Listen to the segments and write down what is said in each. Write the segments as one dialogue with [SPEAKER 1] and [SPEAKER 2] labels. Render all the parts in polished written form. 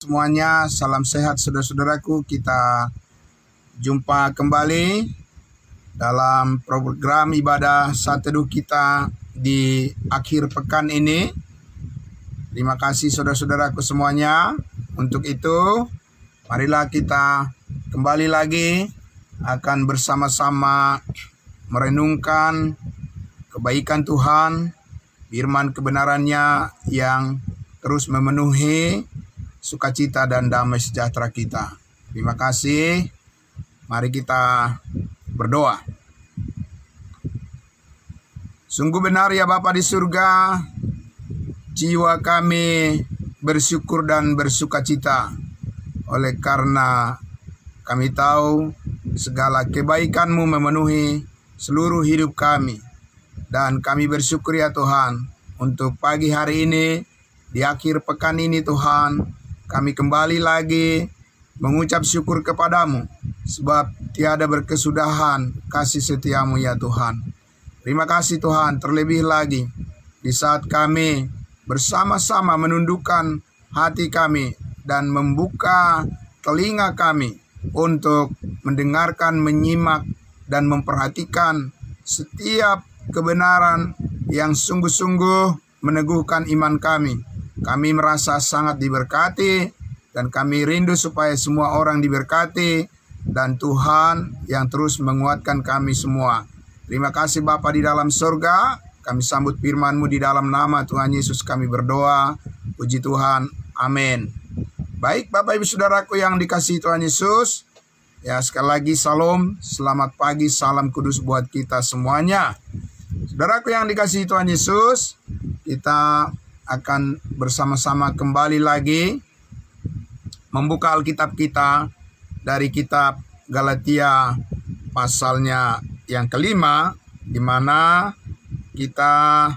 [SPEAKER 1] Semuanya, salam sehat saudara-saudaraku. Kita jumpa kembali dalam program ibadah saat teduh kita di akhir pekan ini. Terima kasih saudara-saudaraku semuanya. Untuk itu, marilah kita kembali lagi akan bersama-sama merenungkan kebaikan Tuhan, firman kebenarannya yang terus memenuhi sukacita dan damai sejahtera kita. Terima kasih. Mari kita berdoa. Sungguh benar ya Bapa di surga, jiwa kami bersyukur dan bersukacita oleh karena kami tahu segala kebaikan-Mu memenuhi seluruh hidup kami. Dan kami bersyukur ya Tuhan untuk pagi hari ini, di akhir pekan ini Tuhan, kami kembali lagi mengucap syukur kepadamu, sebab tiada berkesudahan kasih setiamu ya Tuhan. Terima kasih Tuhan, terlebih lagi di saat kami bersama-sama menundukkan hati kami dan membuka telinga kami untuk mendengarkan, menyimak, dan memperhatikan setiap kebenaran yang sungguh-sungguh meneguhkan iman kami. Kami merasa sangat diberkati dan kami rindu supaya semua orang diberkati dan Tuhan yang terus menguatkan kami semua. Terima kasih Bapa di dalam surga. Kami sambut firman-Mu di dalam nama Tuhan Yesus kami berdoa. Puji Tuhan. Amin. Baik Bapak Ibu Saudaraku yang dikasihi Tuhan Yesus. Ya, sekali lagi salam, selamat pagi, salam kudus buat kita semuanya. Saudaraku yang dikasihi Tuhan Yesus, kita akan bersama-sama kembali lagi membuka Alkitab kita dari kitab Galatia pasalnya yang kelima, di mana kita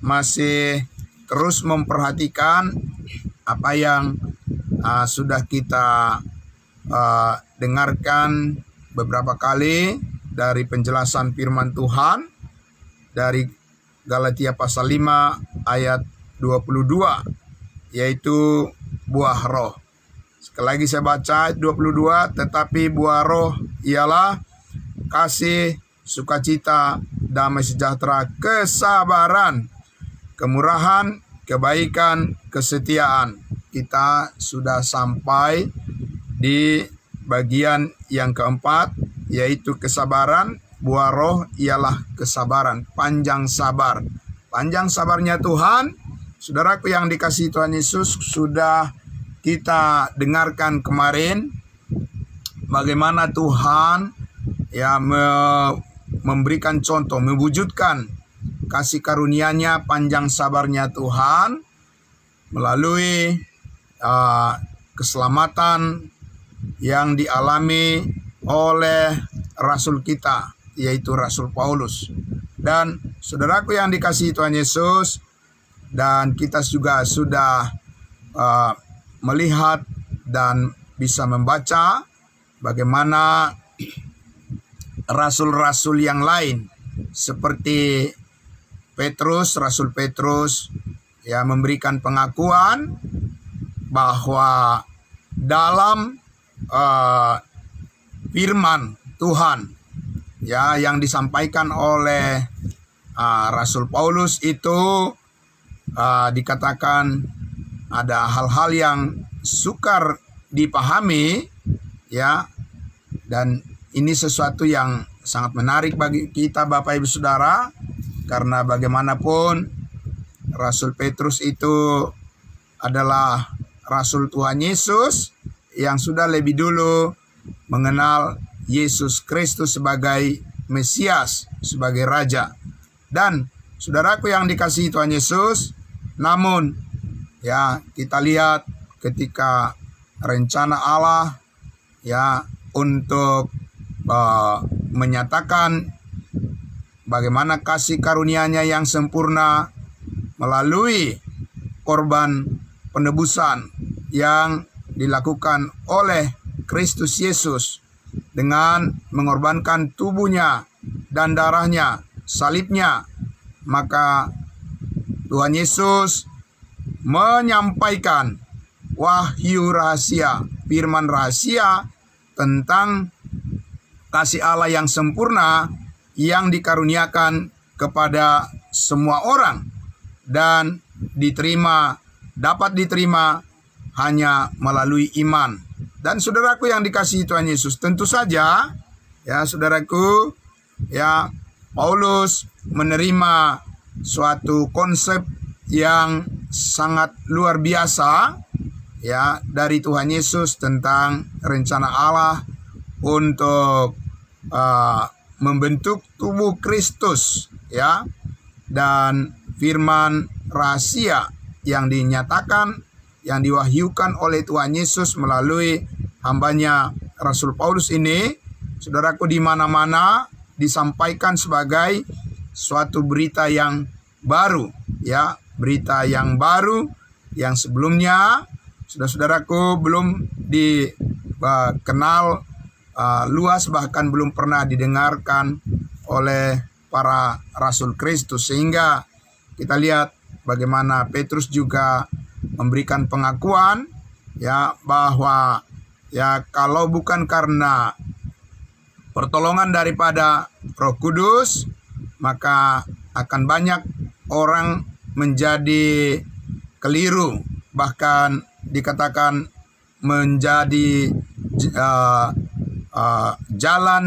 [SPEAKER 1] masih terus memperhatikan apa yang sudah kita dengarkan beberapa kali dari penjelasan firman Tuhan dari Galatia pasal 5 ayat 22, yaitu buah roh. Sekali lagi saya baca ayat 22, tetapi buah roh ialah kasih, sukacita, damai sejahtera, kesabaran, kemurahan, kebaikan, kesetiaan. Kita sudah sampai di bagian yang keempat, yaitu kesabaran. Buah roh ialah kesabaran, panjang sabar. Panjang sabarnya Tuhan, saudaraku yang dikasihi Tuhan Yesus, sudah kita dengarkan kemarin bagaimana Tuhan ya memberikan contoh, mewujudkan kasih karunia-Nya, panjang sabarnya Tuhan melalui keselamatan yang dialami oleh rasul kita, yaitu Rasul Paulus. Dan saudaraku yang dikasihi Tuhan Yesus, dan kita juga sudah melihat dan bisa membaca bagaimana rasul-rasul yang lain seperti Petrus, Rasul Petrus ya memberikan pengakuan bahwa dalam firman Tuhan ya yang disampaikan oleh Rasul Paulus itu dikatakan ada hal-hal yang sukar dipahami ya, dan ini sesuatu yang sangat menarik bagi kita Bapak Ibu Saudara, karena bagaimanapun Rasul Petrus itu adalah Rasul Tuhan Yesus yang sudah lebih dulu mengenal Yesus Kristus sebagai Mesias, sebagai Raja. Dan saudaraku yang dikasihi Tuhan Yesus, namun ya kita lihat ketika rencana Allah ya untuk menyatakan bagaimana kasih karunia-Nya yang sempurna melalui korban penebusan yang dilakukan oleh Kristus Yesus dengan mengorbankan tubuhnya dan darahnya, salibnya, maka Tuhan Yesus menyampaikan wahyu rahasia, firman rahasia tentang kasih Allah yang sempurna yang dikaruniakan kepada semua orang dan dapat diterima hanya melalui iman. Dan saudaraku yang dikasihi Tuhan Yesus, tentu saja ya saudaraku, ya Paulus menerima suatu konsep yang sangat luar biasa ya dari Tuhan Yesus tentang rencana Allah untuk membentuk tubuh Kristus ya, dan firman rahasia yang dinyatakan, yang diwahyukan oleh Tuhan Yesus melalui hambanya Rasul Paulus ini, saudaraku, di mana-mana disampaikan sebagai suatu berita yang baru ya, berita yang baru yang sebelumnya saudaraku belum dikenal luas, bahkan belum pernah didengarkan oleh para rasul Kristus. Sehingga kita lihat bagaimana Petrus juga memberikan pengakuan ya bahwa ya kalau bukan karena pertolongan daripada Roh Kudus, maka akan banyak orang menjadi keliru, bahkan dikatakan menjadi jalan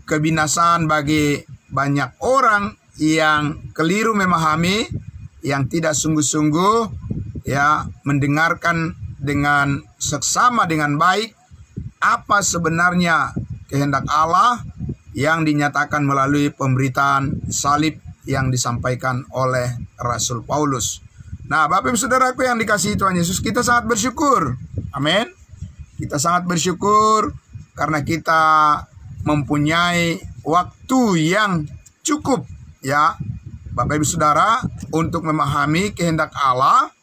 [SPEAKER 1] kebinasaan bagi banyak orang yang keliru memahami, yang tidak sungguh-sungguh ya mendengarkan dengan seksama dengan baik apa sebenarnya kehendak Allah yang dinyatakan melalui pemberitaan salib yang disampaikan oleh Rasul Paulus. Nah, Bapak Ibu Saudaraku yang dikasihi Tuhan Yesus, kita sangat bersyukur. Amin. Kita sangat bersyukur karena kita mempunyai waktu yang cukup ya Bapak Ibu Saudara untuk memahami kehendak Allah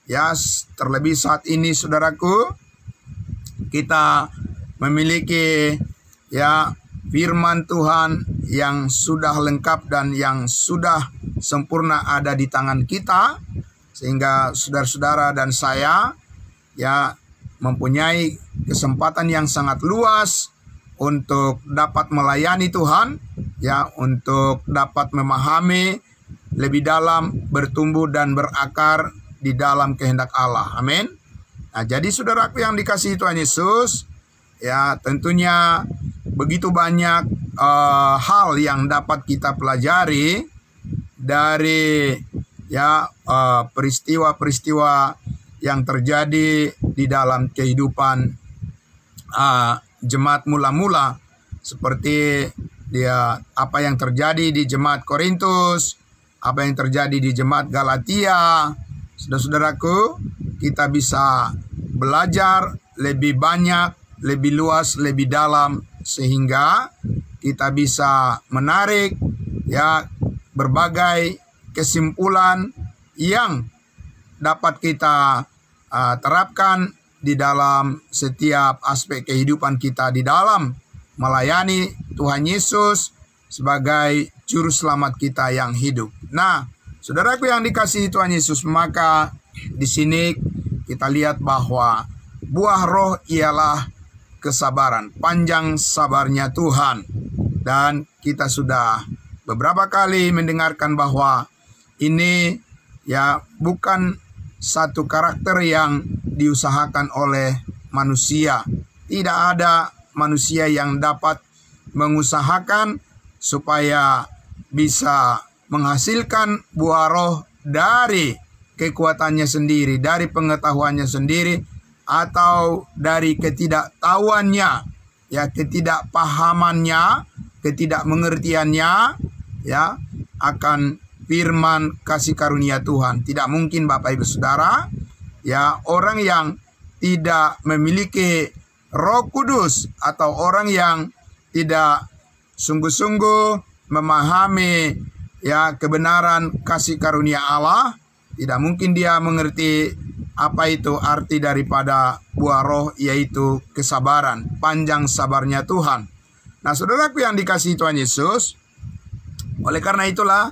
[SPEAKER 1] ya. Terlebih saat ini saudaraku, kita memiliki ya firman Tuhan yang sudah lengkap dan yang sudah sempurna ada di tangan kita, sehingga saudara-saudara dan saya ya mempunyai kesempatan yang sangat luas untuk dapat melayani Tuhan ya, untuk dapat memahami lebih dalam, bertumbuh dan berakar di dalam kehendak Allah. Amin. Nah, jadi saudaraku yang dikasihi Tuhan Yesus, ya tentunya begitu banyak hal yang dapat kita pelajari dari ya peristiwa-peristiwa yang terjadi di dalam kehidupan jemaat mula-mula, seperti apa yang terjadi di jemaat Korintus, apa yang terjadi di jemaat Galatia. Saudara-saudaraku, kita bisa belajar lebih banyak, lebih luas, lebih dalam, sehingga kita bisa menarik ya berbagai kesimpulan yang dapat kita terapkan di dalam setiap aspek kehidupan kita di dalam melayani Tuhan Yesus sebagai juru selamat kita yang hidup. Nah, saudaraku yang dikasihi Tuhan Yesus, maka di sini kita lihat bahwa buah roh ialah kesabaran, panjang sabarnya Tuhan. Dan kita sudah beberapa kali mendengarkan bahwa ini ya bukan satu karakter yang diusahakan oleh manusia. Tidak ada manusia yang dapat mengusahakan supaya bisa menghasilkan buah roh dari kekuatannya sendiri, dari pengetahuannya sendiri, atau dari ketidaktahuannya, ya ketidakpahamannya, ketidakmengertiannya, ya akan firman kasih karunia Tuhan. Tidak mungkin Bapak Ibu Saudara, ya orang yang tidak memiliki Roh Kudus atau orang yang tidak sungguh-sungguh memahami ya kebenaran kasih karunia Allah, tidak mungkin dia mengerti apa itu arti daripada buah roh, yaitu kesabaran, panjang sabarnya Tuhan. Nah, saudaraku yang dikasihi Tuhan Yesus, oleh karena itulah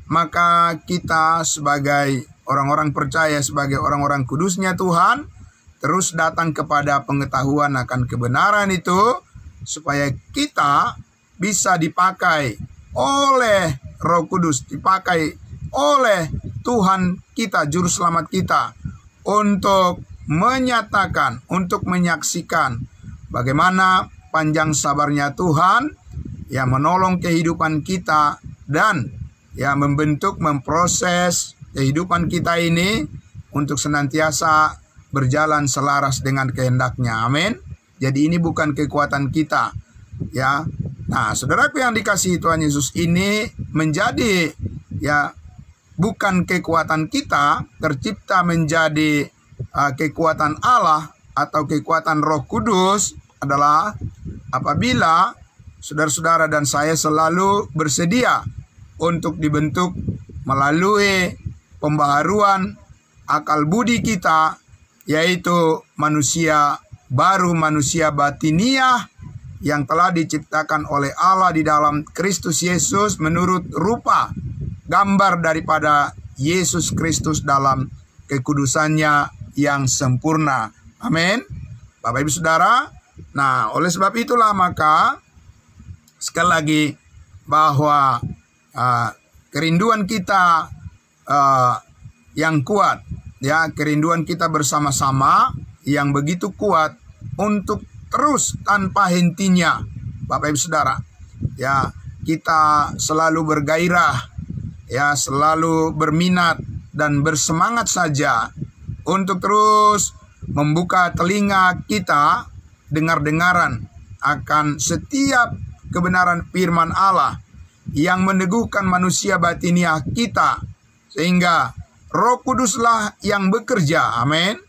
[SPEAKER 1] maka kita sebagai orang-orang percaya, sebagai orang-orang kudusnya Tuhan, terus datang kepada pengetahuan akan kebenaran itu, supaya kita bisa dipakai oleh Roh Kudus, dipakai oleh Tuhan kita, Juru Selamat kita, untuk menyatakan, untuk menyaksikan bagaimana panjang sabarnya Tuhan yang menolong kehidupan kita dan yang membentuk, memproses kehidupan kita ini untuk senantiasa berjalan selaras dengan kehendak-Nya. Amin. Jadi ini bukan kekuatan kita, ya. Nah, saudaraku yang dikasihi Tuhan Yesus, ini menjadi bukan kekuatan kita, tercipta menjadi kekuatan Allah atau kekuatan Roh Kudus adalah apabila saudara-saudara dan saya selalu bersedia untuk dibentuk melalui pembaharuan akal budi kita, yaitu manusia baru, manusia batiniah yang telah diciptakan oleh Allah di dalam Kristus Yesus menurut rupa gambar daripada Yesus Kristus dalam kekudusannya yang sempurna. Amin. Bapak Ibu Saudara, nah oleh sebab itulah maka sekali lagi bahwa kerinduan kita yang kuat, ya, kerinduan kita bersama-sama yang begitu kuat untuk terus tanpa hentinya, Bapak Ibu Saudara, ya, kita selalu bergairah, ya, selalu berminat dan bersemangat saja untuk terus membuka telinga kita dengar-dengaran akan setiap kebenaran firman Allah yang meneguhkan manusia batiniah kita, sehingga Roh Kuduslah yang bekerja. Amin.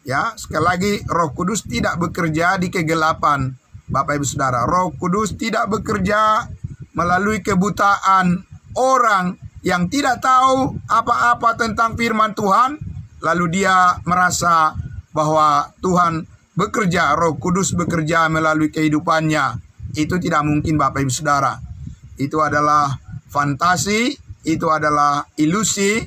[SPEAKER 1] Ya, sekali lagi, Roh Kudus tidak bekerja di kegelapan, Bapak Ibu Saudara. Roh Kudus tidak bekerja melalui kebutaan orang yang tidak tahu apa-apa tentang firman Tuhan, lalu dia merasa bahwa Tuhan bekerja, Roh Kudus bekerja melalui kehidupannya. Itu tidak mungkin, Bapak Ibu Saudara. Itu adalah fantasi, itu adalah ilusi,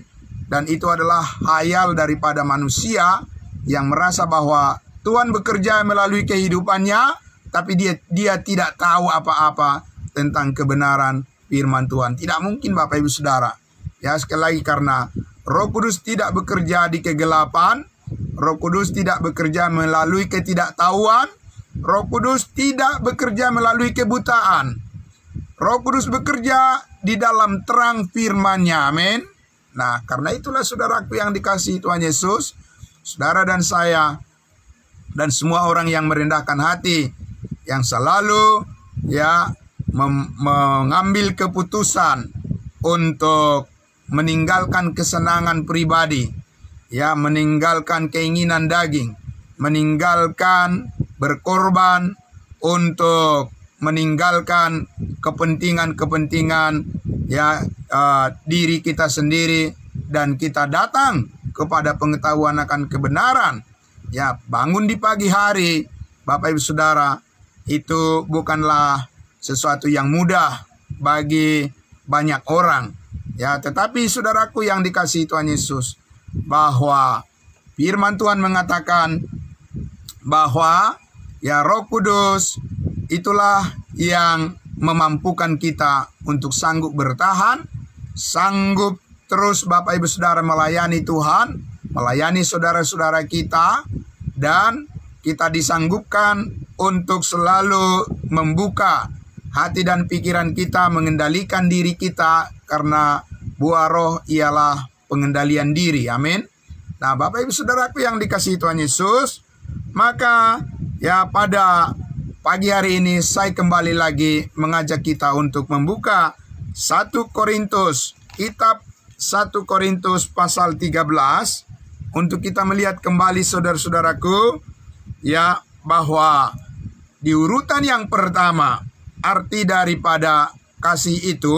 [SPEAKER 1] dan itu adalah khayal daripada manusia yang merasa bahwa Tuhan bekerja melalui kehidupannya, tapi dia tidak tahu apa-apa tentang kebenaran firman Tuhan. Tidak mungkin, Bapak Ibu Saudara. Ya, sekali lagi, karena Roh Kudus tidak bekerja di kegelapan, Roh Kudus tidak bekerja melalui ketidaktahuan, Roh Kudus tidak bekerja melalui kebutaan. Roh Kudus bekerja di dalam terang firman-Nya. Amin. Nah, karena itulah saudaraku yang dikasihi Tuhan Yesus, saudara dan saya, dan semua orang yang merendahkan hati, yang selalu mengambil keputusan untuk meninggalkan kesenangan pribadi, meninggalkan keinginan daging, meninggalkan berkorban untuk meninggalkan kepentingan-kepentingan diri kita sendiri, dan kita datang kepada pengetahuan akan kebenaran. Ya, bangun di pagi hari, Bapak Ibu Saudara, itu bukanlah sesuatu yang mudah bagi banyak orang. Ya, tetapi saudaraku yang dikasihi Tuhan Yesus, bahwa firman Tuhan mengatakan bahwa Roh Kudus itulah yang memampukan kita untuk sanggup bertahan, sanggup terus, Bapak Ibu Saudara, melayani Tuhan, melayani saudara-saudara kita, dan kita disanggupkan untuk selalu membuka hati dan pikiran kita, mengendalikan diri kita, karena buah roh ialah pengendalian diri. Amin. Nah, Bapak Ibu Saudaraku yang dikasihi Tuhan Yesus, maka pada pagi hari ini saya kembali lagi mengajak kita untuk membuka 1 Korintus, kitab 1 Korintus pasal 13, untuk kita melihat kembali saudara-saudaraku, bahwa di urutan yang pertama, arti daripada kasih itu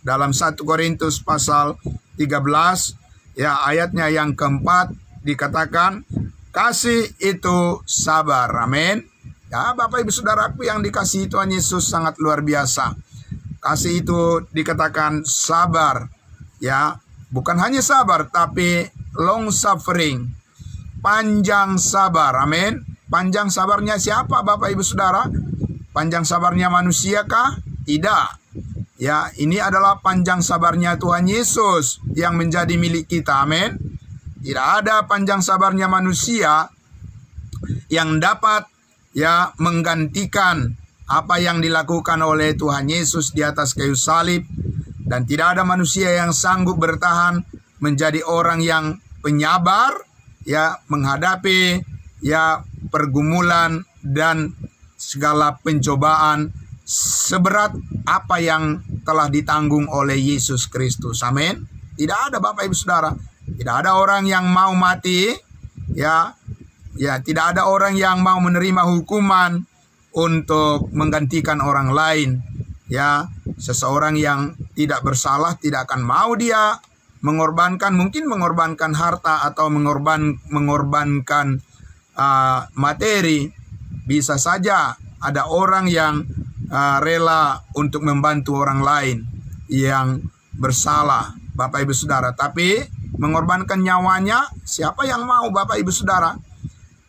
[SPEAKER 1] dalam 1 Korintus pasal 13, ayatnya yang keempat dikatakan, kasih itu sabar. Amin. Ya, Bapak Ibu Saudaraku yang dikasihi Tuhan Yesus, sangat luar biasa. Kasih itu dikatakan sabar. Ya, bukan hanya sabar, tapi long suffering. panjang sabar. Amin. Panjang sabarnya siapa, Bapak Ibu Saudara? Panjang sabarnya manusia kah? Tidak. Ya, ini adalah panjang sabarnya Tuhan Yesus yang menjadi milik kita. Amin. Tidak ada panjang sabarnya manusia yang dapat ya menggantikan apa yang dilakukan oleh Tuhan Yesus di atas kayu salib. Dan tidak ada manusia yang sanggup bertahan menjadi orang yang penyabar ya menghadapi ya pergumulan dan segala pencobaan seberat apa yang telah ditanggung oleh Yesus Kristus. Amin. Tidak ada, Bapak Ibu Saudara. Tidak ada orang yang mau mati ya. Ya, tidak ada orang yang mau menerima hukuman untuk menggantikan orang lain. Ya, seseorang yang tidak bersalah tidak akan mau dia mengorbankan, mungkin mengorbankan harta atau mengorbankan materi. Bisa saja ada orang yang rela untuk membantu orang lain yang bersalah, Bapak Ibu Saudara. Tapi mengorbankan nyawanya, siapa yang mau, Bapak Ibu Saudara?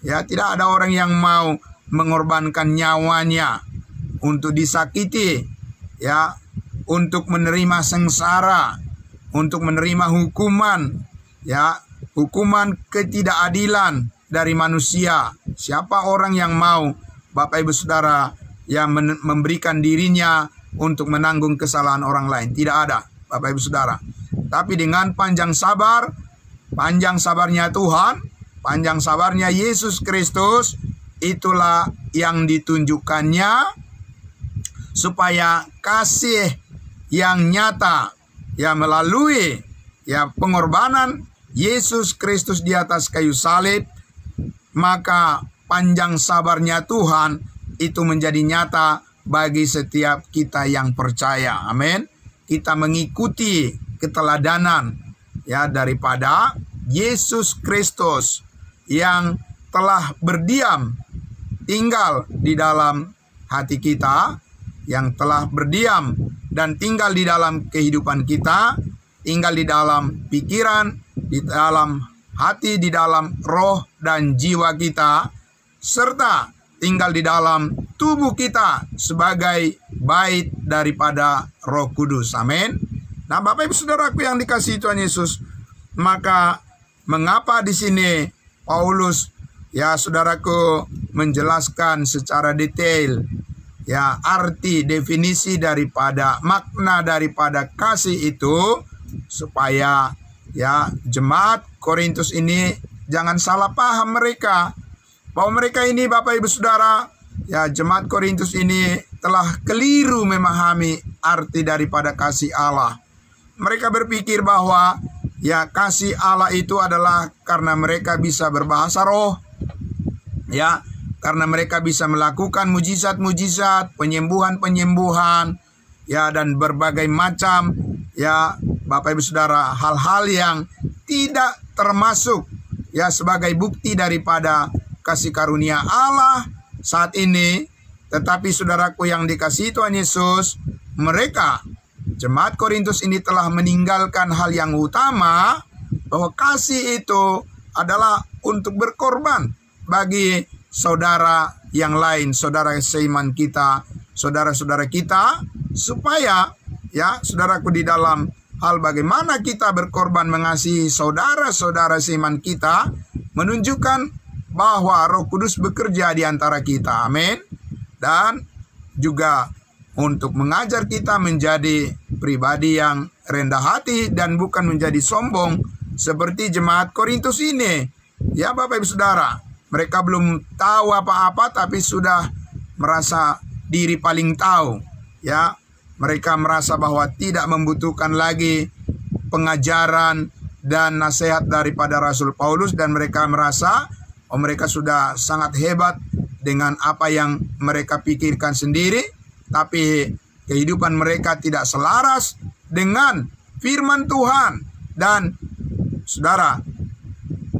[SPEAKER 1] Ya, tidak ada orang yang mau mengorbankan nyawanya untuk disakiti, ya, untuk menerima sengsara, untuk menerima hukuman, ya, hukuman ketidakadilan dari manusia. Siapa orang yang mau, Bapak Ibu Saudara, yang memberikan dirinya untuk menanggung kesalahan orang lain? Tidak ada, Bapak Ibu Saudara. Tapi dengan panjang sabarnya Tuhan, panjang sabarnya Yesus Kristus, itulah yang ditunjukkannya supaya kasih yang nyata ya melalui ya pengorbanan Yesus Kristus di atas kayu salib, maka panjang sabarnya Tuhan itu menjadi nyata bagi setiap kita yang percaya. Amin. Kita mengikuti keteladanan ya daripada Yesus Kristus yang telah berdiam tinggal di dalam hati kita, yang telah berdiam dan tinggal di dalam kehidupan kita, tinggal di dalam pikiran, di dalam hati, di dalam roh dan jiwa kita, serta tinggal di dalam tubuh kita sebagai bait daripada Roh Kudus. Amin. Nah, Bapak Ibu Saudaraku yang dikasihi Tuhan Yesus, maka mengapa di sini Paulus ya saudaraku menjelaskan secara detail ya arti definisi daripada makna daripada kasih itu, supaya ya jemaat Korintus ini jangan salah paham mereka bahwa mereka ini, Bapak Ibu Saudara, ya jemaat Korintus ini telah keliru memahami arti daripada kasih Allah. Mereka berpikir bahwa ya kasih Allah itu adalah karena mereka bisa berbahasa roh, ya, karena mereka bisa melakukan mujizat-mujizat, penyembuhan-penyembuhan, ya, dan berbagai macam, ya, Bapak Ibu Saudara, hal-hal yang tidak termasuk, ya, sebagai bukti daripada kasih karunia Allah saat ini. Tetapi saudaraku yang dikasihi Tuhan Yesus, mereka, jemaat Korintus ini telah meninggalkan hal yang utama, bahwa kasih itu adalah untuk berkorban bagi saudara yang lain, saudara seiman kita, saudara-saudara kita, supaya ya saudaraku di dalam hal bagaimana kita berkorban mengasihi saudara-saudara seiman kita, menunjukkan bahwa Roh Kudus bekerja di antara kita. Amin. Dan juga untuk mengajar kita menjadi pribadi yang rendah hati dan bukan menjadi sombong seperti jemaat Korintus ini. Ya Bapak Ibu Saudara, mereka belum tahu apa-apa tapi sudah merasa diri paling tahu. Ya, mereka merasa bahwa tidak membutuhkan lagi pengajaran dan nasihat daripada Rasul Paulus, dan mereka merasa mereka sudah sangat hebat dengan apa yang mereka pikirkan sendiri, tapi kehidupan mereka tidak selaras dengan firman Tuhan. Dan saudara,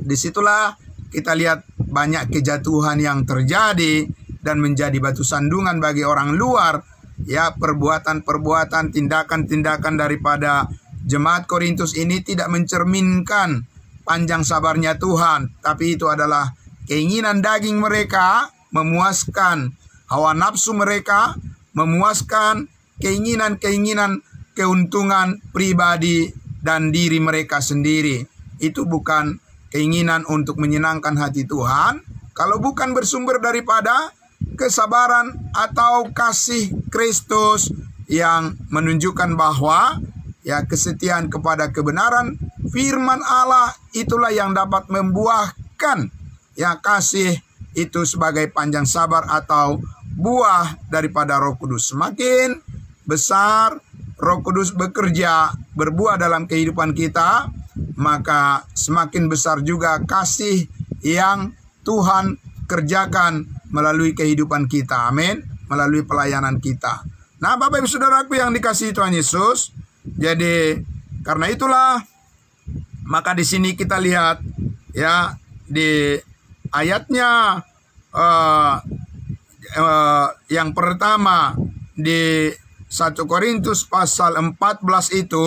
[SPEAKER 1] disitulah kita lihat banyak kejatuhan yang terjadi dan menjadi batu sandungan bagi orang luar. Ya, perbuatan-perbuatan, tindakan-tindakan daripada jemaat Korintus ini tidak mencerminkan panjang sabarnya Tuhan, tapi itu adalah keinginan daging mereka, memuaskan hawa nafsu mereka, memuaskan keinginan-keinginan keuntungan pribadi dan diri mereka sendiri. Itu bukan keinginan untuk menyenangkan hati Tuhan. Kalau bukan bersumber daripada kesabaran atau kasih Kristus yang menunjukkan bahwa ya kesetiaan kepada kebenaran firman Allah itulah yang dapat membuahkan ya kasih itu sebagai panjang sabar atau buah daripada Roh Kudus. Semakin besar Roh Kudus bekerja berbuah dalam kehidupan kita, maka semakin besar juga kasih yang Tuhan kerjakan melalui kehidupan kita. Amin. Melalui pelayanan kita. Nah, Bapak Ibu Saudaraku yang dikasihi Tuhan Yesus, jadi karena itulah maka di sini kita lihat ya di ayatnya yang pertama di 1 Korintus pasal 14 itu,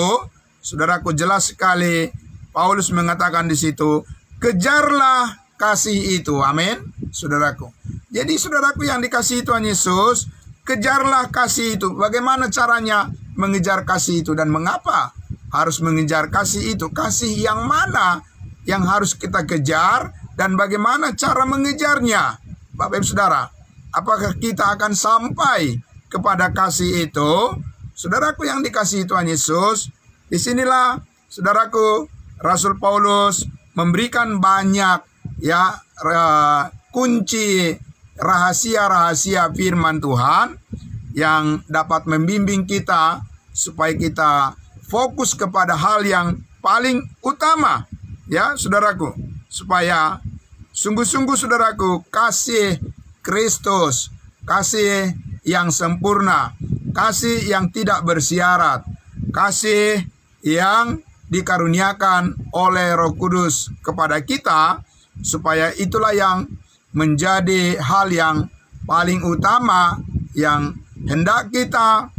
[SPEAKER 1] saudaraku, jelas sekali Paulus mengatakan di situ, kejarlah kasih itu. Amin, saudaraku. Jadi saudaraku yang dikasihi Tuhan Yesus, kejarlah kasih itu. Bagaimana caranya mengejar kasih itu dan mengapa harus mengejar kasih itu? Kasih yang mana yang harus kita kejar dan bagaimana cara mengejarnya? Bapak Ibu Saudara, apakah kita akan sampai kepada kasih itu? Saudaraku yang dikasihi Tuhan Yesus, disinilah saudaraku Rasul Paulus memberikan banyak ya kunci rahasia-rahasia firman Tuhan yang dapat membimbing kita supaya kita fokus kepada hal yang paling utama ya saudaraku, supaya sungguh-sungguh saudaraku kasih Kristus, kasih yang sempurna, kasih yang tidak bersyarat, kasih yang dikaruniakan oleh Roh Kudus kepada kita, supaya itulah yang menjadi hal yang paling utama yang hendak kita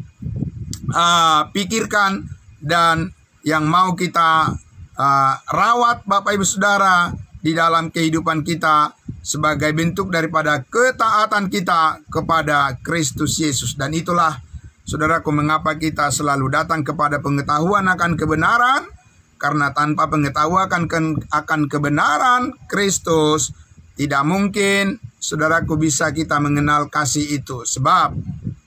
[SPEAKER 1] pikirkan dan yang mau kita rawat Bapak Ibu Saudara di dalam kehidupan kita sebagai bentuk daripada ketaatan kita kepada Kristus Yesus. Dan itulah saudaraku mengapa kita selalu datang kepada pengetahuan akan kebenaran, karena tanpa pengetahuan akan kebenaran Kristus tidak mungkin saudaraku bisa kita mengenal kasih itu. Sebab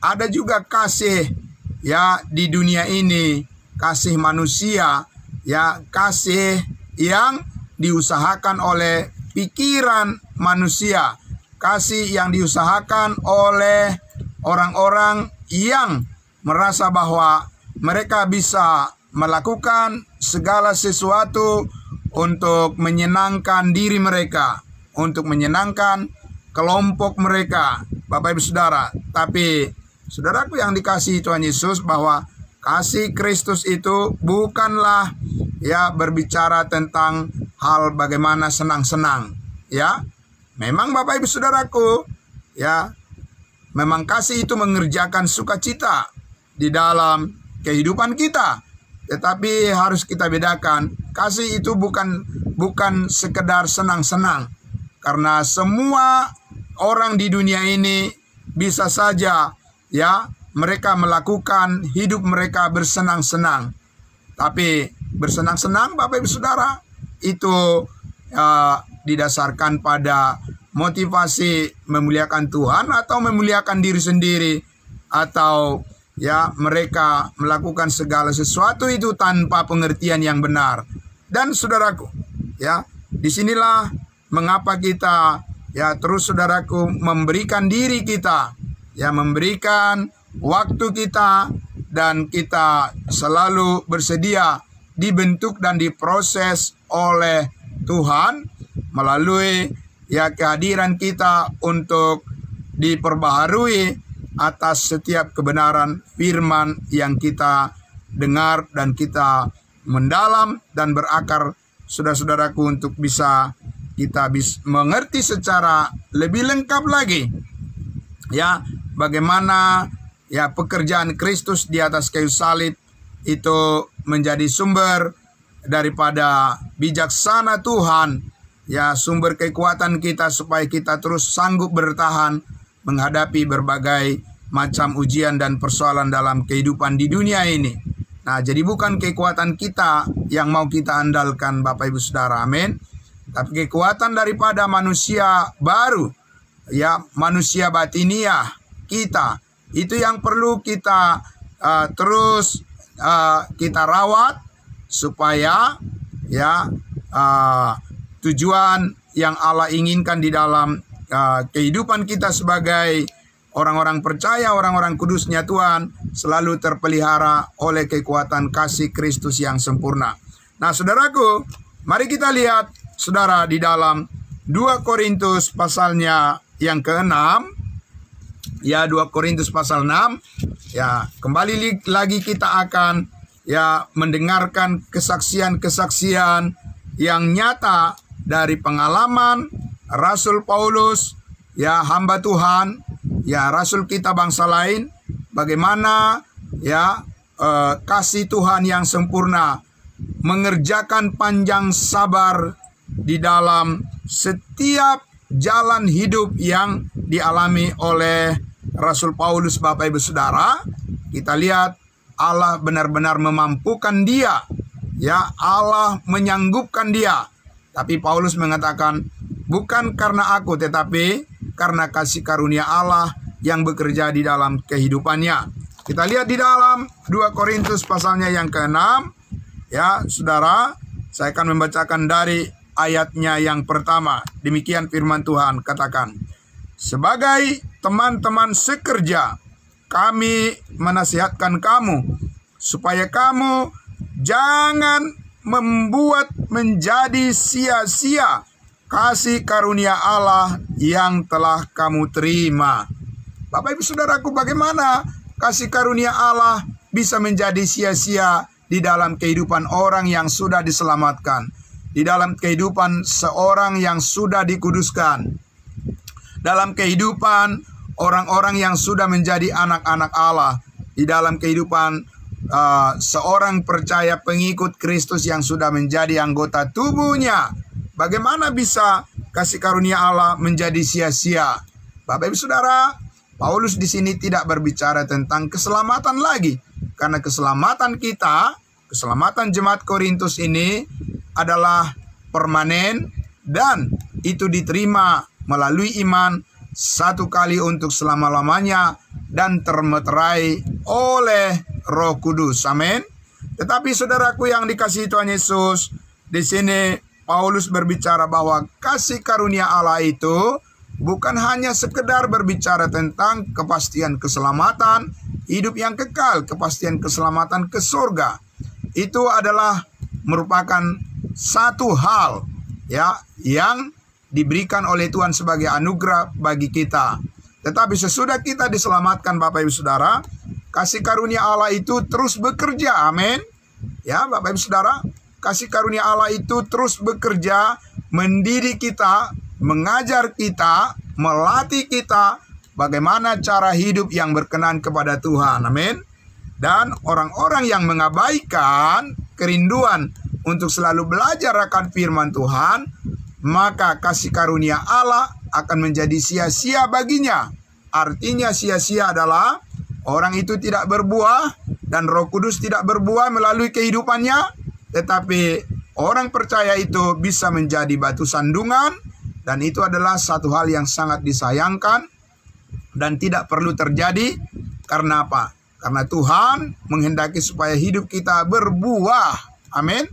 [SPEAKER 1] ada juga kasih ya di dunia ini, kasih manusia ya, kasih yang diusahakan oleh pikiran manusia, kasih yang diusahakan oleh orang-orang yang merasa bahwa mereka bisa melakukan segala sesuatu untuk menyenangkan diri mereka, untuk menyenangkan kelompok mereka, Bapak Ibu Saudara. Tapi saudaraku yang dikasihi Tuhan Yesus, bahwa kasih Kristus itu bukanlah ya berbicara tentang hal bagaimana senang-senang ya. Memang Bapak Ibu Saudaraku ya, memang kasih itu mengerjakan sukacita di dalam kehidupan kita. Tetapi harus kita bedakan, kasih itu bukan sekedar senang-senang. Karena semua orang di dunia ini bisa saja ya mereka melakukan hidup mereka bersenang-senang. Tapi bersenang-senang Bapak Ibu Saudara itu didasarkan pada motivasi memuliakan Tuhan atau memuliakan diri sendiri, atau ya mereka melakukan segala sesuatu itu tanpa pengertian yang benar. Dan saudaraku ya, disinilah mengapa kita ya terus saudaraku memberikan diri kita, ya memberikan waktu kita, dan kita selalu bersedia dibentuk dan diproses oleh Tuhan melalui ya kehadiran kita untuk diperbaharui atas setiap kebenaran firman yang kita dengar dan kita mendalam dan berakar, saudara-saudaraku, untuk bisa kita mengerti secara lebih lengkap lagi ya bagaimana ya pekerjaan Kristus di atas kayu salib itu menjadi sumber daripada bijaksana Tuhan, ya, sumber kekuatan kita supaya kita terus sanggup bertahan menghadapi berbagai macam ujian dan persoalan dalam kehidupan di dunia ini. Nah, jadi bukan kekuatan kita yang mau kita andalkan, Bapak Ibu Saudara, amin. Tapi kekuatan daripada manusia baru, ya, manusia batiniah kita, itu yang perlu kita terus kita rawat supaya, ya, tujuan yang Allah inginkan di dalam kehidupan kita sebagai orang-orang percaya, orang-orang kudusnya Tuhan, selalu terpelihara oleh kekuatan kasih Kristus yang sempurna. Nah, saudaraku, mari kita lihat, saudara, di dalam 2 Korintus pasalnya yang ke-6, ya, 2 Korintus pasal 6, ya, kembali lagi kita akan, ya, mendengarkan kesaksian-kesaksian yang nyata dari pengalaman Rasul Paulus, ya, hamba Tuhan, ya, rasul kita bangsa lain, bagaimana, ya, kasih Tuhan yang sempurna mengerjakan panjang sabar di dalam setiap jalan hidup yang dialami oleh Rasul Paulus. Bapak Ibu Saudara, kita lihat Allah benar-benar memampukan dia, ya, Allah menyanggupkan dia. Tapi Paulus mengatakan, bukan karena aku, tetapi karena kasih karunia Allah yang bekerja di dalam kehidupannya. Kita lihat di dalam 2 Korintus pasalnya yang ke-6, ya, saudara, saya akan membacakan dari ayatnya yang pertama. Demikian firman Tuhan, katakan, sebagai teman-teman sekerja, kami menasihatkan kamu supaya kamu jangan membuat menjadi sia-sia kasih karunia Allah yang telah kamu terima. Bapak Ibu Saudaraku, bagaimana kasih karunia Allah bisa menjadi sia-sia di dalam kehidupan orang yang sudah diselamatkan, di dalam kehidupan seorang yang sudah dikuduskan, dalam kehidupan orang-orang yang sudah menjadi anak-anak Allah, di dalam kehidupan seorang percaya pengikut Kristus yang sudah menjadi anggota tubuhnya. Bagaimana bisa kasih karunia Allah menjadi sia-sia? Bapak Ibu Saudara, Paulus di sini tidak berbicara tentang keselamatan lagi, karena keselamatan kita, keselamatan jemaat Korintus ini adalah permanen dan itu diterima melalui iman satu kali untuk selama-lamanya dan termeterai oleh Roh Kudus. Amin. Tetapi saudaraku yang dikasihi Tuhan Yesus, di sini Paulus berbicara bahwa kasih karunia Allah itu bukan hanya sekedar berbicara tentang kepastian keselamatan, hidup yang kekal, kepastian keselamatan ke surga. Itu adalah merupakan satu hal, ya, yang diberikan oleh Tuhan sebagai anugerah bagi kita. Tetapi sesudah kita diselamatkan, Bapak Ibu Saudara, kasih karunia Allah itu terus bekerja. Amin. Ya, Bapak Ibu Saudara, kasih karunia Allah itu terus bekerja, mendidik kita, mengajar kita, melatih kita bagaimana cara hidup yang berkenan kepada Tuhan. Amin. Dan orang-orang yang mengabaikan kerinduan untuk selalu belajar akan firman Tuhan, maka kasih karunia Allah akan menjadi sia-sia baginya. Artinya sia-sia adalah orang itu tidak berbuah dan Roh Kudus tidak berbuah melalui kehidupannya, tetapi orang percaya itu bisa menjadi batu sandungan, dan itu adalah satu hal yang sangat disayangkan dan tidak perlu terjadi. Karena apa? Karena Tuhan menghendaki supaya hidup kita berbuah. Amin.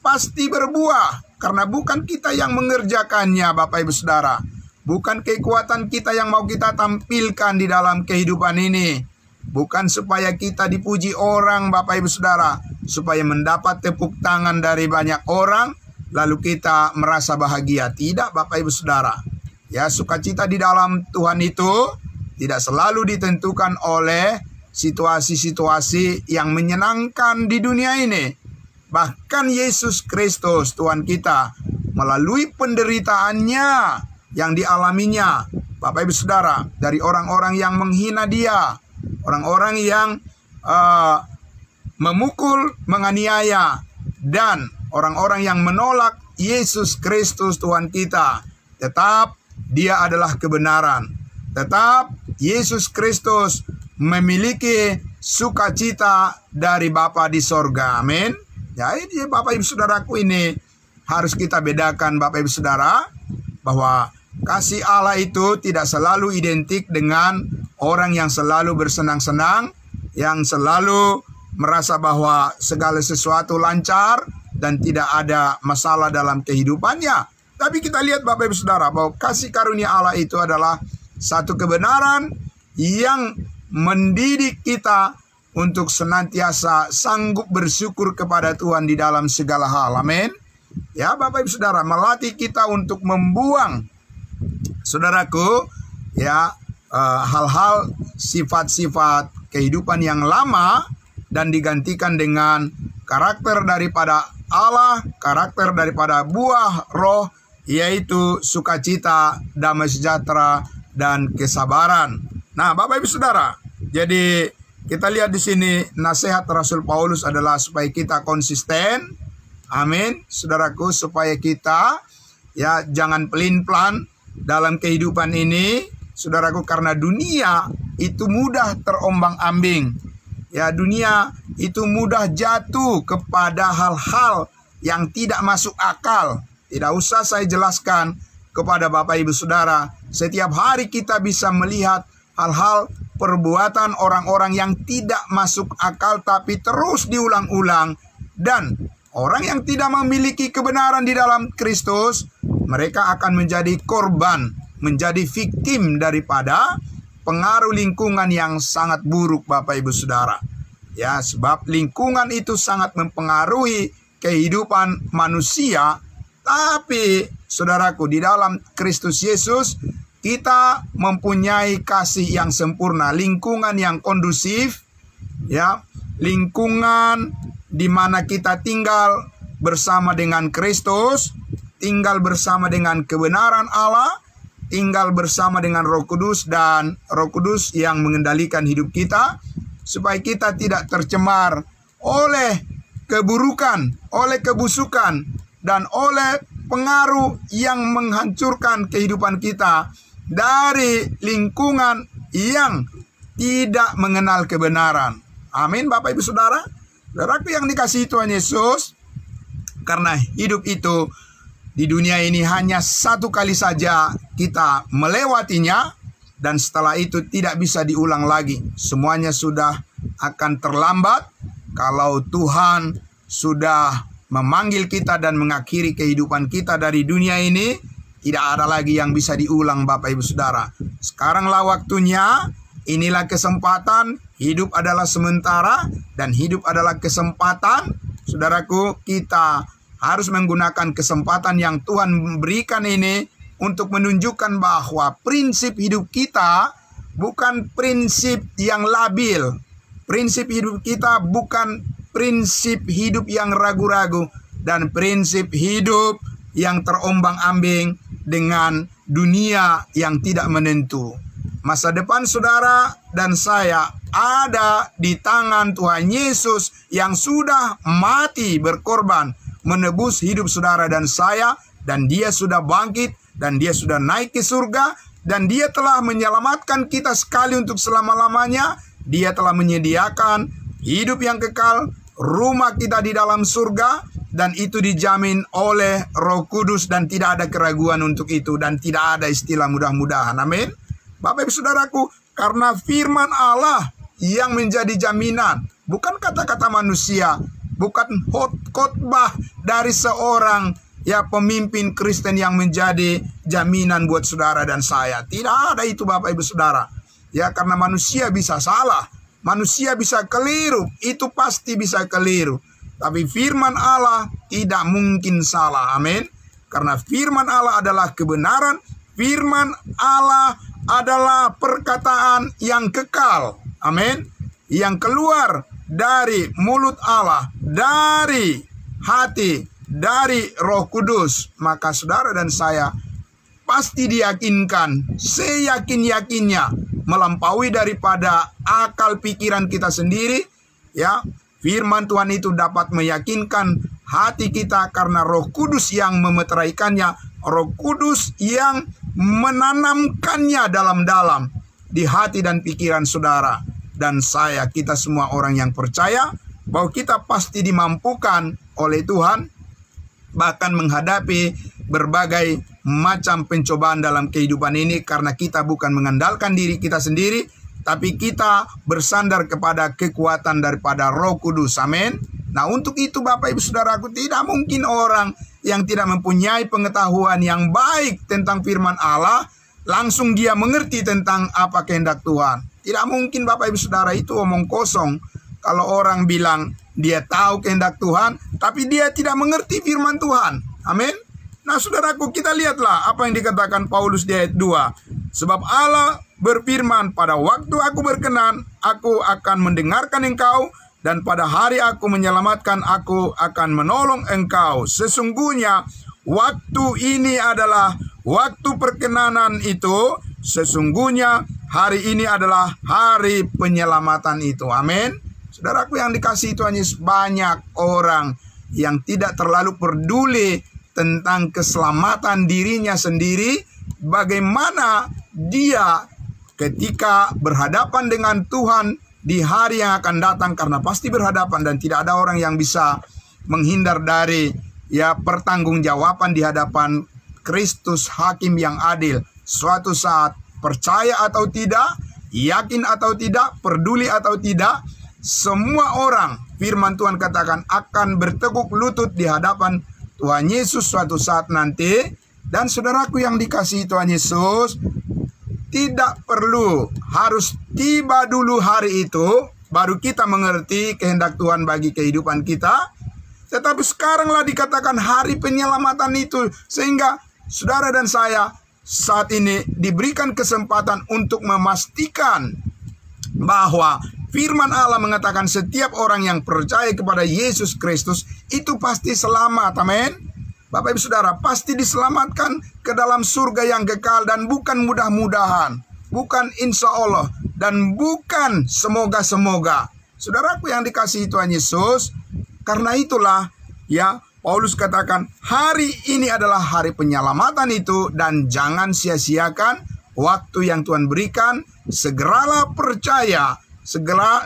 [SPEAKER 1] Pasti berbuah, karena bukan kita yang mengerjakannya, Bapak Ibu Saudara. Bukan kekuatan kita yang mau kita tampilkan di dalam kehidupan ini. Bukan supaya kita dipuji orang, Bapak Ibu Saudara, supaya mendapat tepuk tangan dari banyak orang, lalu kita merasa bahagia. Tidak, Bapak Ibu Saudara. Ya, sukacita di dalam Tuhan itu tidak selalu ditentukan oleh situasi-situasi yang menyenangkan di dunia ini. Bahkan Yesus Kristus Tuhan kita melalui penderitaannya yang dialaminya, Bapak Ibu Saudara, dari orang-orang yang menghina dia, orang-orang yang memukul, menganiaya, dan orang-orang yang menolak Yesus Kristus Tuhan kita, tetap Dia adalah kebenaran. Tetap Yesus Kristus memiliki sukacita dari Bapa di sorga. Amin. Jadi Bapak Ibu Saudaraku, ini harus kita bedakan Bapak Ibu Saudara, bahwa kasih Allah itu tidak selalu identik dengan orang yang selalu bersenang-senang, yang selalu merasa bahwa segala sesuatu lancar dan tidak ada masalah dalam kehidupannya. Tapi kita lihat Bapak Ibu Saudara, bahwa kasih karunia Allah itu adalah satu kebenaran yang mendidik kita untuk senantiasa sanggup bersyukur kepada Tuhan di dalam segala hal. Amin. Ya Bapak Ibu Saudara, melatih kita untuk membuang, saudaraku, ya hal-hal sifat-sifat kehidupan yang lama dan digantikan dengan karakter daripada Allah, karakter daripada buah roh, yaitu sukacita, damai sejahtera, dan kesabaran. Nah, Bapak Ibu Saudara, jadi kita lihat di sini nasihat Rasul Paulus adalah supaya kita konsisten. Amin, saudaraku, supaya kita ya jangan pelin-pelan dalam kehidupan ini, saudaraku, karena dunia itu mudah terombang-ambing. Ya, dunia itu mudah jatuh kepada hal-hal yang tidak masuk akal. Tidak usah saya jelaskan kepada Bapak Ibu Saudara. Setiap hari kita bisa melihat hal-hal perbuatan orang-orang yang tidak masuk akal tapi terus diulang-ulang. Dan orang yang tidak memiliki kebenaran di dalam Kristus, mereka akan menjadi korban, menjadi victim daripada pengaruh lingkungan yang sangat buruk Bapak Ibu Saudara. Ya, sebab lingkungan itu sangat mempengaruhi kehidupan manusia. Tapi saudaraku, di dalam Kristus Yesus kita mempunyai kasih yang sempurna, lingkungan yang kondusif, ya, lingkungan di mana kita tinggal bersama dengan Kristus, tinggal bersama dengan kebenaran Allah, tinggal bersama dengan Roh Kudus, dan Roh Kudus yang mengendalikan hidup kita, supaya kita tidak tercemar oleh keburukan, oleh kebusukan, dan oleh pengaruh yang menghancurkan kehidupan kita dari lingkungan yang tidak mengenal kebenaran. Amin Bapak Ibu Saudara. Saudaraku yang dikasihi Tuhan Yesus, karena hidup itu di dunia ini hanya satu kali saja kita melewatinya, dan setelah itu tidak bisa diulang lagi. Semuanya sudah akan terlambat kalau Tuhan sudah memanggil kita dan mengakhiri kehidupan kita dari dunia ini. Tidak ada lagi yang bisa diulang Bapak Ibu Saudara. Sekaranglah waktunya, inilah kesempatan. Hidup adalah sementara dan hidup adalah kesempatan. Saudaraku, kita harus menggunakan kesempatan yang Tuhan berikan ini untuk menunjukkan bahwa prinsip hidup kita bukan prinsip yang labil. Prinsip hidup kita bukan prinsip hidup yang ragu-ragu, dan prinsip hidup yang terombang-ambing dengan dunia yang tidak menentu. Masa depan saudara dan saya ada di tangan Tuhan Yesus yang sudah mati berkorban menebus hidup saudara dan saya, dan Dia sudah bangkit, dan Dia sudah naik ke surga, dan Dia telah menyelamatkan kita sekali untuk selama-lamanya. Dia telah menyediakan hidup yang kekal, rumah kita di dalam surga, dan itu dijamin oleh Roh Kudus, dan tidak ada keraguan untuk itu, dan tidak ada istilah mudah-mudahan. Amin. Bapak Ibu Saudaraku, karena firman Allah yang menjadi jaminan, bukan kata-kata manusia, bukan khotbah dari seorang pemimpin Kristen yang menjadi jaminan buat saudara dan saya. Tidak ada itu Bapak Ibu Saudara. Ya, karena manusia bisa salah, manusia bisa keliru, itu pasti bisa keliru. Tapi firman Allah tidak mungkin salah. Amin. Karena firman Allah adalah kebenaran. Firman Allah adalah perkataan yang kekal. Amin. Yang keluar dari mulut Allah, dari hati, dari Roh Kudus. Maka saudara dan saya pasti diyakinkan, seyakin-yakinnya, melampaui daripada akal pikiran kita sendiri. Ya, firman Tuhan itu dapat meyakinkan hati kita karena Roh Kudus yang memeteraikannya, Roh Kudus yang menanamkannya dalam-dalam di hati dan pikiran saudara dan saya. Kita semua orang yang percaya bahwa kita pasti dimampukan oleh Tuhan bahkan menghadapi berbagai macam pencobaan dalam kehidupan ini, karena kita bukan mengandalkan diri kita sendiri, tapi kita bersandar kepada kekuatan daripada Roh Kudus. Amin. Nah, untuk itu Bapak Ibu Saudaraku, tidak mungkin orang yang tidak mempunyai pengetahuan yang baik tentang firman Allah langsung dia mengerti tentang apa kehendak Tuhan. Tidak mungkin Bapak Ibu Saudara, itu omong kosong. Kalau orang bilang dia tahu kehendak Tuhan, tapi dia tidak mengerti firman Tuhan. Amin. Nah, saudaraku, kita lihatlah apa yang dikatakan Paulus di ayat 2. Sebab Allah berfirman, pada waktu aku berkenan, aku akan mendengarkan engkau, dan pada hari aku menyelamatkan, aku akan menolong engkau. Sesungguhnya waktu ini adalah waktu perkenanan itu, sesungguhnya hari ini adalah hari penyelamatan itu. Amin. Saudaraku yang dikasihi Tuhan Yesus, banyak orang yang tidak terlalu peduli tentang keselamatan dirinya sendiri, bagaimana dia ketika berhadapan dengan Tuhan di hari yang akan datang, karena pasti berhadapan dan tidak ada orang yang bisa menghindar dari pertanggungjawaban di hadapan Kristus Hakim yang adil. Suatu saat, percaya atau tidak, yakin atau tidak, peduli atau tidak, semua orang, firman Tuhan katakan, akan bertekuk lutut di hadapan Tuhan Yesus suatu saat nanti. Dan saudaraku yang dikasihi Tuhan Yesus, tidak perlu harus tiba dulu hari itu baru kita mengerti kehendak Tuhan bagi kehidupan kita. Tetapi sekaranglah dikatakan hari penyelamatan itu, sehingga saudara dan saya saat ini diberikan kesempatan untuk memastikan bahwa firman Allah mengatakan setiap orang yang percaya kepada Yesus Kristus itu pasti selamat. Amin. Bapak Ibu Saudara, pasti diselamatkan ke dalam surga yang kekal, dan bukan mudah-mudahan, bukan insya Allah, dan bukan semoga-semoga. Saudaraku yang dikasihi Tuhan Yesus, karena itulah Paulus katakan hari ini adalah hari penyelamatan itu, dan jangan sia-siakan waktu yang Tuhan berikan. Segeralah percaya,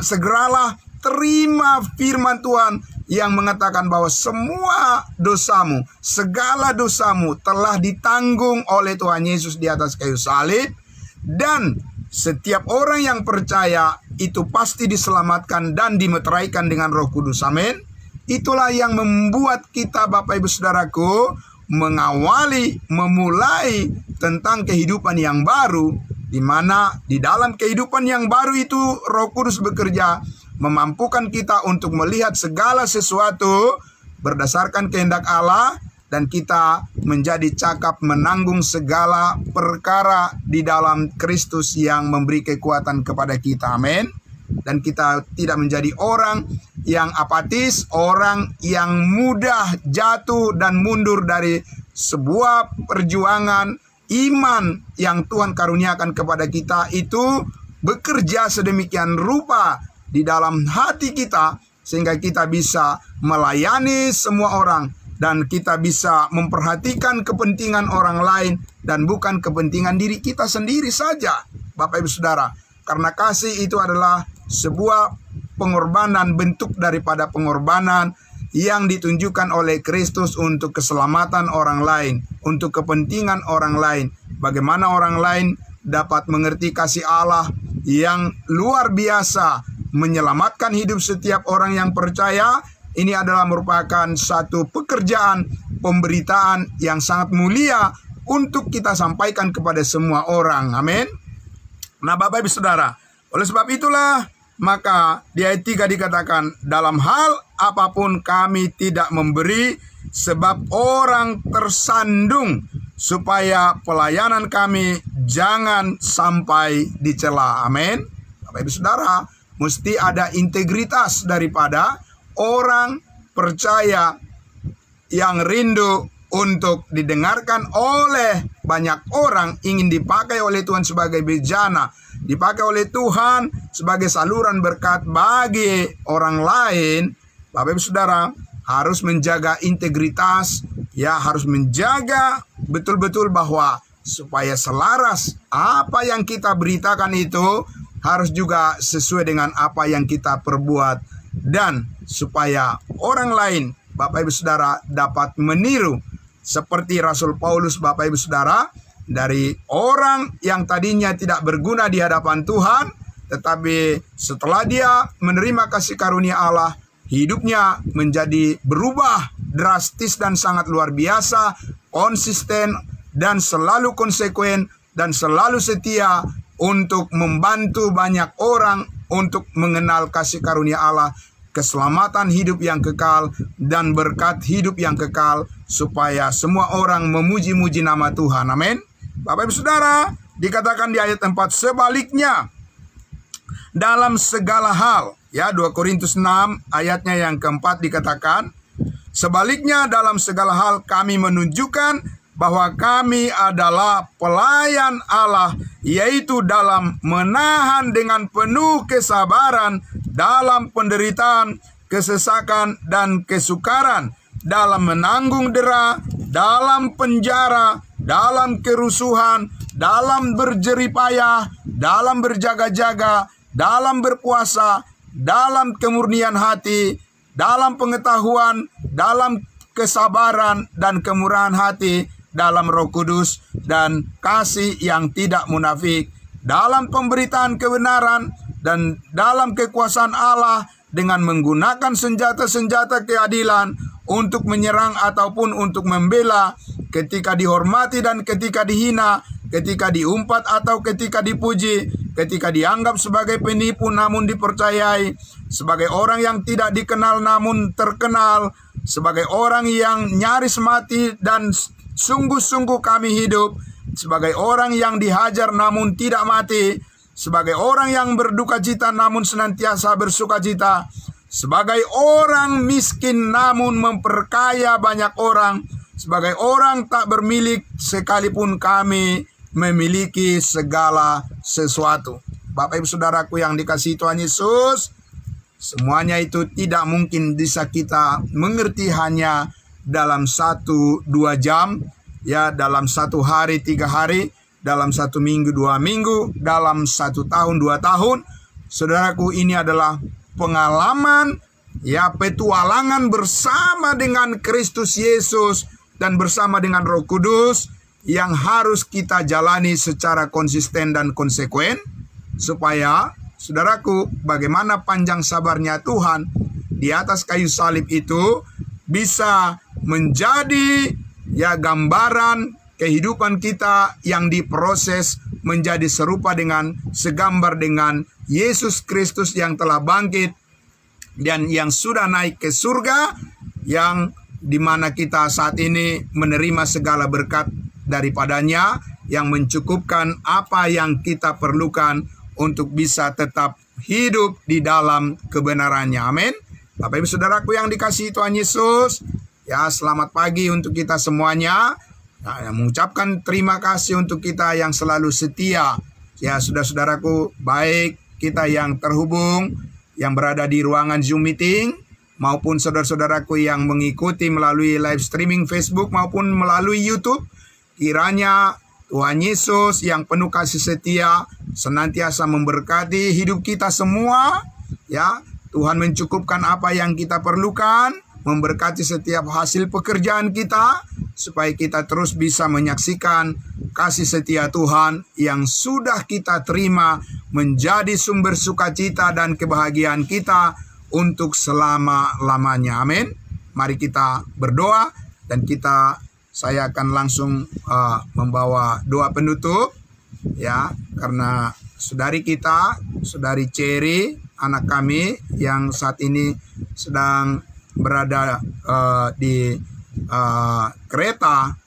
[SPEAKER 1] segeralah terima firman Tuhan yang mengatakan bahwa semua dosamu, segala dosamu telah ditanggung oleh Tuhan Yesus di atas kayu salib, dan setiap orang yang percaya itu pasti diselamatkan dan dimeteraikan dengan Roh Kudus. Amin. Itulah yang membuat kita Bapak Ibu Saudaraku memulai tentang kehidupan yang baru, di mana di dalam kehidupan yang baru itu Roh Kudus bekerja memampukan kita untuk melihat segala sesuatu berdasarkan kehendak Allah, dan kita menjadi cakap menanggung segala perkara di dalam Kristus yang memberi kekuatan kepada kita. Amin. Dan kita tidak menjadi orang yang apatis, orang yang mudah jatuh dan mundur dari sebuah perjuangan iman yang Tuhan karuniakan kepada kita, itu bekerja sedemikian rupa di dalam hati kita sehingga kita bisa melayani semua orang, dan kita bisa memperhatikan kepentingan orang lain dan bukan kepentingan diri kita sendiri saja. Bapak Ibu Saudara, karena kasih itu adalah sebuah pengorbanan, bentuk daripada pengorbanan yang ditunjukkan oleh Kristus untuk keselamatan orang lain, untuk kepentingan orang lain. Bagaimana orang lain dapat mengerti kasih Allah yang luar biasa menyelamatkan hidup setiap orang yang percaya. Ini adalah merupakan satu pekerjaan pemberitaan yang sangat mulia untuk kita sampaikan kepada semua orang. Amin. Nah, Bapak Ibu Saudara, oleh sebab itulah maka di ayat 3 dikatakan, dalam hal apapun kami tidak memberi, sebab orang tersandung, supaya pelayanan kami jangan sampai dicela. Amin. Bapak Ibu Saudara, mesti ada integritas daripada orang percaya yang rindu untuk didengarkan oleh banyak orang, ingin dipakai oleh Tuhan sebagai bejana, dipakai oleh Tuhan sebagai saluran berkat bagi orang lain. Bapak Ibu Saudara, harus menjaga integritas, ya harus menjaga betul-betul bahwa supaya selaras apa yang kita beritakan itu harus juga sesuai dengan apa yang kita perbuat, dan supaya orang lain, Bapak Ibu Saudara, dapat meniru seperti Rasul Paulus, Bapak Ibu Saudara, dari orang yang tadinya tidak berguna di hadapan Tuhan, tetapi setelah dia menerima kasih karunia Allah, hidupnya menjadi berubah drastis dan sangat luar biasa, konsisten dan selalu konsekuen dan selalu setia untuk membantu banyak orang untuk mengenal kasih karunia Allah, keselamatan hidup yang kekal, dan berkat hidup yang kekal, supaya semua orang memuji-muji nama Tuhan. Amin. Bapak Ibu Saudara, dikatakan di ayat 4, sebaliknya dalam segala hal, ya 2 Korintus 6 ayatnya yang keempat dikatakan, sebaliknya dalam segala hal kami menunjukkan bahwa kami adalah pelayan Allah, yaitu dalam menahan dengan penuh kesabaran dalam penderitaan, kesesakan, dan kesukaran, dalam menanggung dera, dalam penjara, dalam kerusuhan, dalam berjeripayah, dalam berjaga-jaga, dalam berpuasa, dalam kemurnian hati, dalam pengetahuan, dalam kesabaran dan kemurahan hati, dalam Roh Kudus dan kasih yang tidak munafik, dalam pemberitaan kebenaran dan dalam kekuasaan Allah, dengan menggunakan senjata-senjata keadilan untuk menyerang ataupun untuk membela, ketika dihormati dan ketika dihina, ketika diumpat atau ketika dipuji, ketika dianggap sebagai penipu namun dipercayai, sebagai orang yang tidak dikenal namun terkenal, sebagai orang yang nyaris mati dan sungguh-sungguh kami hidup, sebagai orang yang dihajar namun tidak mati, sebagai orang yang berduka cita namun senantiasa bersuka cita, sebagai orang miskin namun memperkaya banyak orang, sebagai orang tak bermilik sekalipun kami memiliki segala sesuatu. Bapak Ibu Saudaraku yang dikasihi Tuhan Yesus, semuanya itu tidak mungkin bisa kita mengerti hanya dalam 1-2 jam, ya dalam 1 hari 3 hari, dalam 1 minggu 2 minggu, dalam 1 tahun 2 tahun. Saudaraku, ini adalah pengalaman, ya petualangan bersama dengan Kristus Yesus dan bersama dengan Roh Kudus yang harus kita jalani secara konsisten dan konsekuen, supaya saudaraku, bagaimana panjang sabarnya Tuhan di atas kayu salib itu bisa menjadi ya gambaran kehidupan kita yang diproses menjadi serupa dengan, segambar dengan Yesus Kristus yang telah bangkit dan yang sudah naik ke surga, yang dimana kita saat ini menerima segala berkat daripadanya yang mencukupkan apa yang kita perlukan untuk bisa tetap hidup di dalam kebenarannya. Amin. Bapak Ibu Saudaraku yang dikasihi Tuhan Yesus, ya selamat pagi untuk kita semuanya. Nah, mengucapkan terima kasih untuk kita yang selalu setia. Ya saudara-saudaraku, baik kita yang terhubung, yang berada di ruangan Zoom meeting, maupun saudara-saudaraku yang mengikuti melalui live streaming Facebook maupun melalui YouTube, kiranya Tuhan Yesus yang penuh kasih setia senantiasa memberkati hidup kita semua. Ya, Tuhan mencukupkan apa yang kita perlukan, memberkati setiap hasil pekerjaan kita, supaya kita terus bisa menyaksikan kasih setia Tuhan yang sudah kita terima menjadi sumber sukacita dan kebahagiaan kita untuk selama-lamanya. Amin. Mari kita berdoa, dan saya akan langsung membawa doa penutup, ya, karena saudari kita, saudari Cherry, anak kami yang saat ini sedang berada di kereta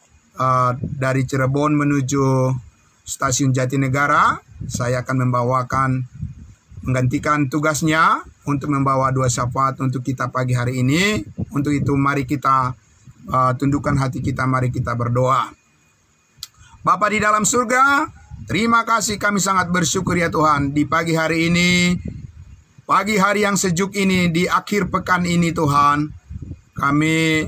[SPEAKER 1] dari Cirebon menuju stasiun Jatinegara. Saya akan menggantikan tugasnya untuk membawa doa syafaat untuk kita pagi hari ini. Untuk itu mari kita tundukkan hati kita, mari kita berdoa. Bapa di dalam surga, terima kasih, kami sangat bersyukur ya Tuhan, di pagi hari ini, pagi hari yang sejuk ini, di akhir pekan ini Tuhan, Kami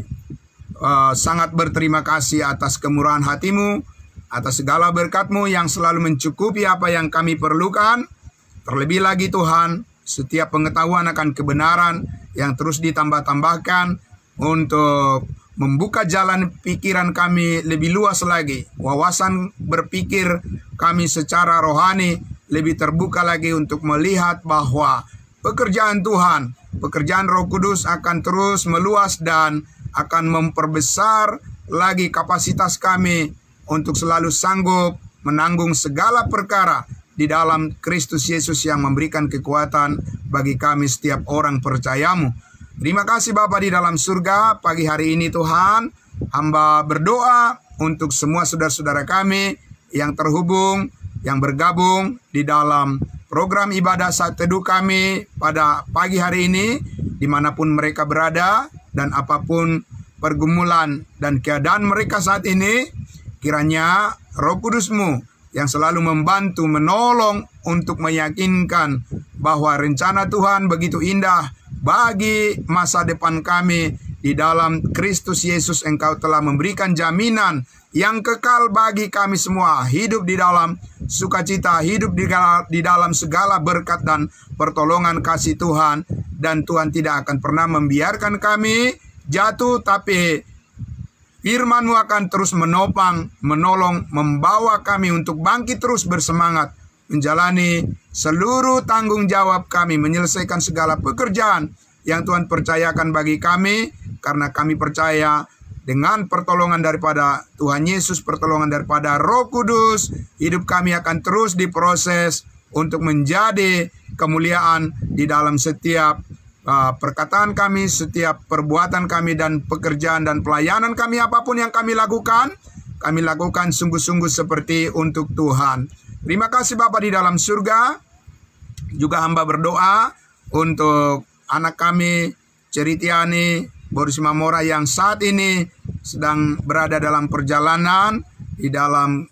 [SPEAKER 1] sangat berterima kasih atas kemurahan hati-Mu, atas segala berkat-Mu yang selalu mencukupi apa yang kami perlukan. Terlebih lagi Tuhan, setiap pengetahuan akan kebenaran yang terus ditambah-tambahkan untuk membuka jalan pikiran kami lebih luas lagi. Wawasan berpikir kami secara rohani lebih terbuka lagi untuk melihat bahwa pekerjaan Tuhan, pekerjaan Roh Kudus akan terus meluas dan akan memperbesar lagi kapasitas kami untuk selalu sanggup menanggung segala perkara di dalam Kristus Yesus yang memberikan kekuatan bagi kami setiap orang percayamu. Terima kasih Bapa di dalam surga, pagi hari ini Tuhan, hamba berdoa untuk semua saudara-saudara kami yang terhubung, yang bergabung di dalam program ibadah saat teduh kami pada pagi hari ini, dimanapun mereka berada, dan apapun pergumulan dan keadaan mereka saat ini, kiranya Roh Kudus-Mu yang selalu membantu, menolong untuk meyakinkan bahwa rencana Tuhan begitu indah bagi masa depan kami. Di dalam Kristus Yesus Engkau telah memberikan jaminan yang kekal bagi kami semua, hidup di dalam sukacita, hidup di dalam segala berkat dan pertolongan kasih Tuhan. Dan Tuhan tidak akan pernah membiarkan kami jatuh, tapi firman-Mu akan terus menopang, menolong, membawa kami untuk bangkit terus bersemangat, menjalani seluruh tanggung jawab kami, menyelesaikan segala pekerjaan yang Tuhan percayakan bagi kami, karena kami percaya dengan pertolongan daripada Tuhan Yesus, pertolongan daripada Roh Kudus, hidup kami akan terus diproses untuk menjadi kemuliaan di dalam setiap perkataan kami, setiap perbuatan kami, dan pekerjaan dan pelayanan kami. Apapun yang kami lakukan sungguh-sungguh seperti untuk Tuhan. Terima kasih Bapa di dalam surga. Juga hamba berdoa untuk anak kami Ceritiani Boris Mamora yang saat ini sedang berada dalam perjalanan di dalam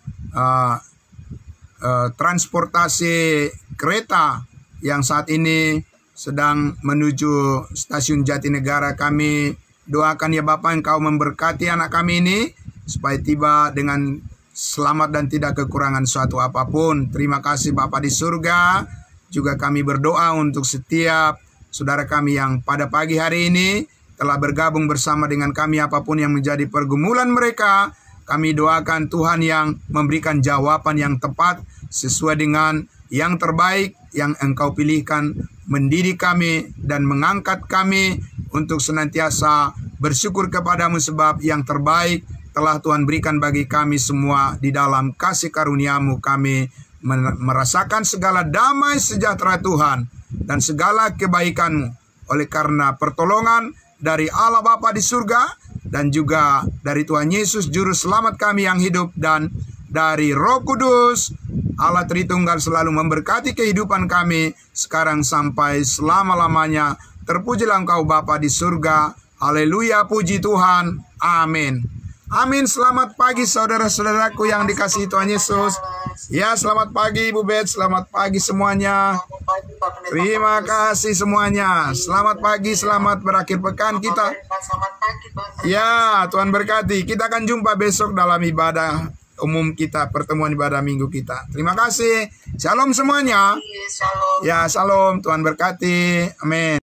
[SPEAKER 1] transportasi kereta yang saat ini sedang menuju stasiun Jatinegara. Kami doakan ya Bapa, Engkau memberkati anak kami ini supaya tiba dengan selamat dan tidak kekurangan suatu apapun. Terima kasih Bapa di surga. Juga kami berdoa untuk setiap saudara kami yang pada pagi hari ini telah bergabung bersama dengan kami, apapun yang menjadi pergumulan mereka. Kami doakan Tuhan yang memberikan jawaban yang tepat sesuai dengan yang terbaik yang Engkau pilihkan, mendidik kami dan mengangkat kami untuk senantiasa bersyukur kepadamu, sebab yang terbaik telah Tuhan berikan bagi kami semua. Di dalam kasih karunia-Mu kami merasakan segala damai sejahtera Tuhan dan segala kebaikan-Mu, oleh karena pertolongan dari Allah Bapa di surga dan juga dari Tuhan Yesus Juru Selamat kami yang hidup, dan dari Roh Kudus Allah Tritunggal selalu memberkati kehidupan kami sekarang sampai selama-lamanya. Terpujilah Engkau Bapa di surga. Haleluya, puji Tuhan. Amin. Amin. Selamat pagi saudara-saudaraku yang dikasihi Tuhan Yesus. Ya, selamat pagi Ibu Bet, selamat pagi semuanya. Terima kasih semuanya. Selamat pagi, selamat berakhir pekan kita. Ya, Tuhan berkati. Kita akan jumpa besok dalam ibadah umum kita, pertemuan ibadah minggu kita. Terima kasih. Shalom semuanya. Ya, shalom. Tuhan berkati. Amin.